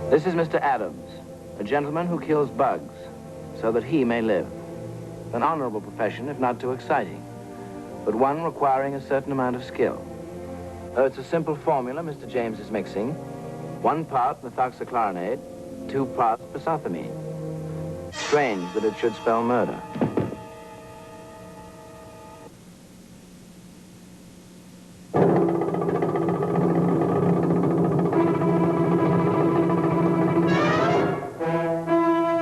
This is Mr. Adams, a gentleman who kills bugs so that he may live. An honorable profession, if not too exciting, but one requiring a certain amount of skill. Though it's a simple formula Mr. James is mixing. 1 part methoxychlorinate, 2 parts pisothamine. Strange that it should spell murder.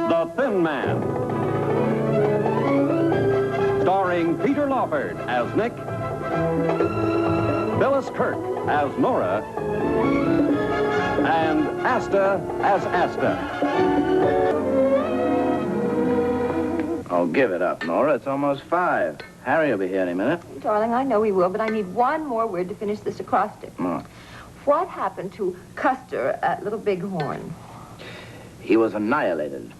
The Thin Man. Starring Peter Lawford as Nick, Phyllis Kirk as Nora, and Asta as Asta. Oh, give it up, Nora. It's almost 5. Harry will be here any minute. Darling, I know he will, but I need one more word to finish this acrostic. Oh. What happened to Custer at Little Bighorn? He was annihilated.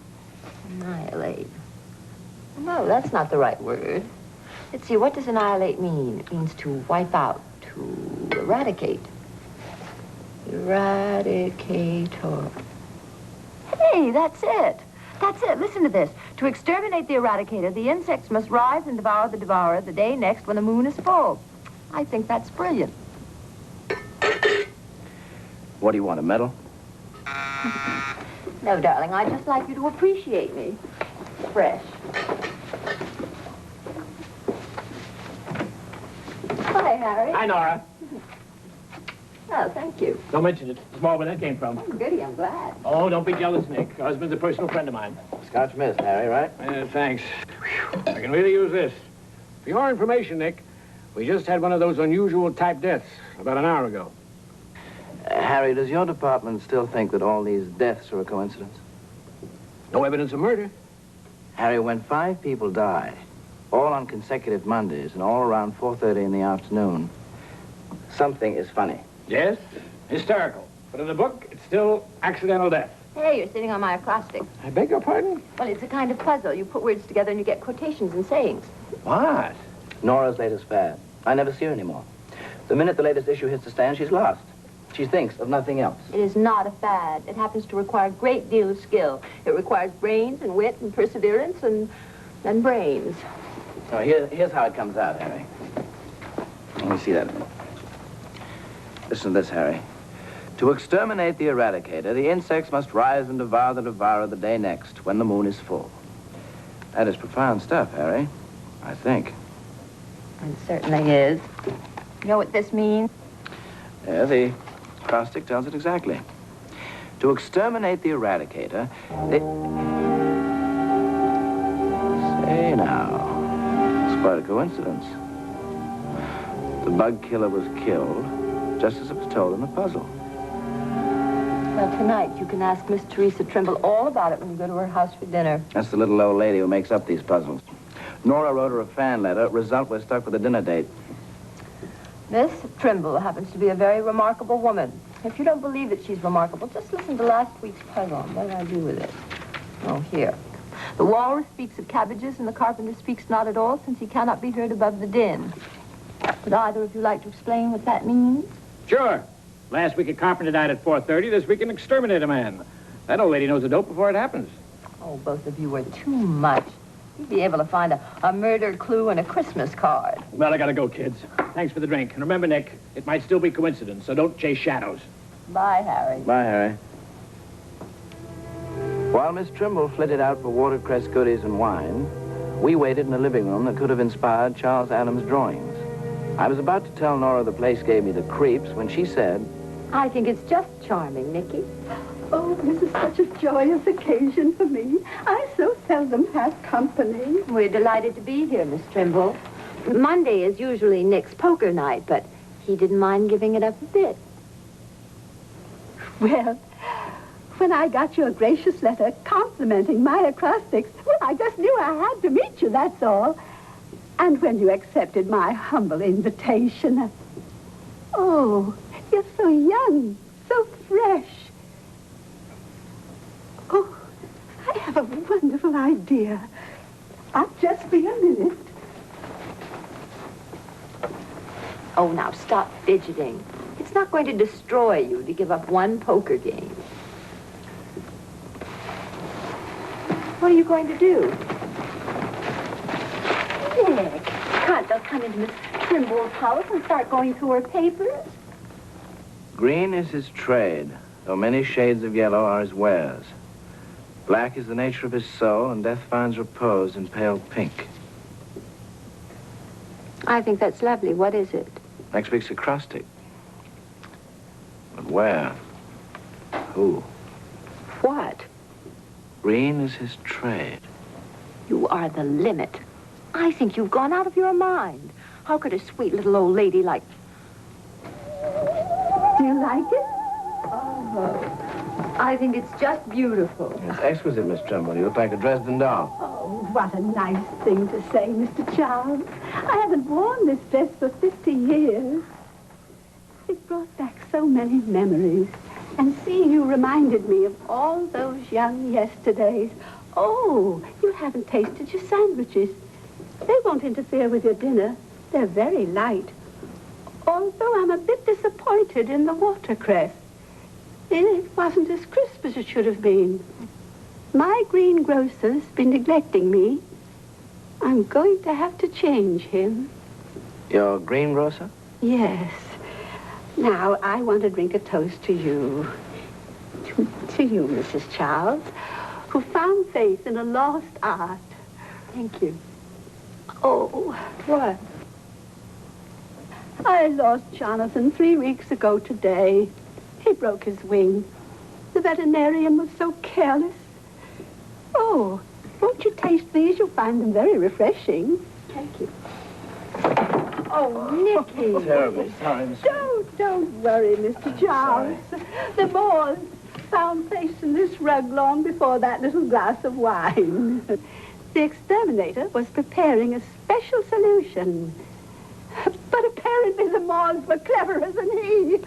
Annihilate. No, that's not the right word. Let's see, what does annihilate mean? It means to wipe out, to eradicate. Eradicator. Hey, that's it. That's it. Listen to this. To exterminate the eradicator, the insects must rise and devour the devourer the day next when the moon is full. I think that's brilliant. What do you want, a medal? No, darling, I'd just like you to appreciate me. Fresh. Hi, Harry. Hi, Nora. Oh, thank you. Don't mention it. Small where that came from. Oh, goody, I'm glad. Oh, don't be jealous, Nick. Your husband's a personal friend of mine. Scotch mist, Harry, right? Thanks. Whew. I can really use this. For your information, Nick, we just had one of those unusual type deaths about an hour ago. Harry, does your department still think that all these deaths are a coincidence? No evidence of murder. Harry, when 5 people die, all on consecutive Mondays and all around 4:30 in the afternoon, something is funny. Yes, hysterical. But in the book, it's still accidental death. Hey, you're sitting on my acrostic. I beg your pardon? Well, it's a kind of puzzle. You put words together and you get quotations and sayings. What? Nora's latest fad. I never see her anymore. The minute the latest issue hits the stand, she's lost. She thinks of nothing else. It is not a fad. It happens to require a great deal of skill. It requires brains and wit and perseverance and brains. So here's how it comes out, Harry. Let me see that. Listen to this, Harry. To exterminate the eradicator, the insects must rise and devour the devourer the day next, when the moon is full. That is profound stuff, Harry. I think. It certainly is. You know what this means? Yeah, the acrostic tells it exactly. To exterminate the eradicator, Say now, it's quite a coincidence. The bug killer was killed, just as it was told in the puzzle. Well, tonight you can ask Miss Teresa Trimble all about it when you go to her house for dinner. That's the little old lady who makes up these puzzles. Nora wrote her a fan letter. Result, we're stuck with a dinner date. Miss Trimble happens to be a very remarkable woman. If you don't believe that she's remarkable, just listen to last week's puzzle. What did I do with it? Oh, here. The walrus speaks of cabbages, and the carpenter speaks not at all, since he cannot be heard above the din. Would either of you like to explain what that means? Sure. Last week a carpenter died at 4:30. This week an exterminator man. That old lady knows the dope before it happens. Oh, both of you are too much. You'd be able to find a murder clue and a Christmas card. Well, I gotta go, kids. Thanks for the drink. And remember, Nick, it might still be coincidence, so don't chase shadows. Bye, Harry. Bye, Harry. While Miss Trimble flitted out for watercress goodies and wine, we waited in a living room that could have inspired Charles Adams' drawings. I was about to tell Nora the place gave me the creeps when she said, I think it's just charming, Nicky. Oh, this is such a joyous occasion for me. I so seldom have company. We're delighted to be here, Miss Trimble. Monday is usually Nick's poker night, but he didn't mind giving it up a bit. Well, when I got your gracious letter complimenting my acrostics, well, I just knew I had to meet you, that's all. And when you accepted my humble invitation, oh, you're so young, so fresh. Oh, I have a wonderful idea. I'll just be a minute. Oh, now stop fidgeting. It's not going to destroy you to give up one poker game. What are you going to do? Nick, can't just come into Miss Trimble's house and start going through her papers. Green is his trade, though many shades of yellow are his wares. Black is the nature of his soul, and death finds repose in pale pink. I think that's lovely. What is it? Next week's Acrostic. But where? Who? What? Green is his trade. You are the limit. I think you've gone out of your mind. How could a sweet little old lady like... Do you like it? Oh, I think it's just beautiful. It's exquisite, Miss Trimble. You look like a Dresden doll. Oh, what a nice thing to say, Mr. Charles. I haven't worn this dress for 50 years. It brought back so many memories. And seeing you reminded me of all those young yesterdays. Oh, you haven't tasted your sandwiches. They won't interfere with your dinner. They're very light. Although I'm a bit disappointed in the watercress. It wasn't as crisp as it should have been. My greengrocer's been neglecting me. I'm going to have to change him. Your greengrocer? Yes. Now, I want to drink a toast to you. To you, Mrs. Charles, who found faith in a lost art. Thank you. Oh, What? I lost Jonathan 3 weeks ago today. He broke his wing. The veterinarian was so careless. Oh, won't you taste these? You'll find them very refreshing. Thank you. Oh, Nicky. Terribly sorry, Miss... Don't worry, Mr. Charles. The Moors found face in this rug long before that little glass of wine. The exterminator was preparing a special solution. But apparently the Moors were cleverer than he.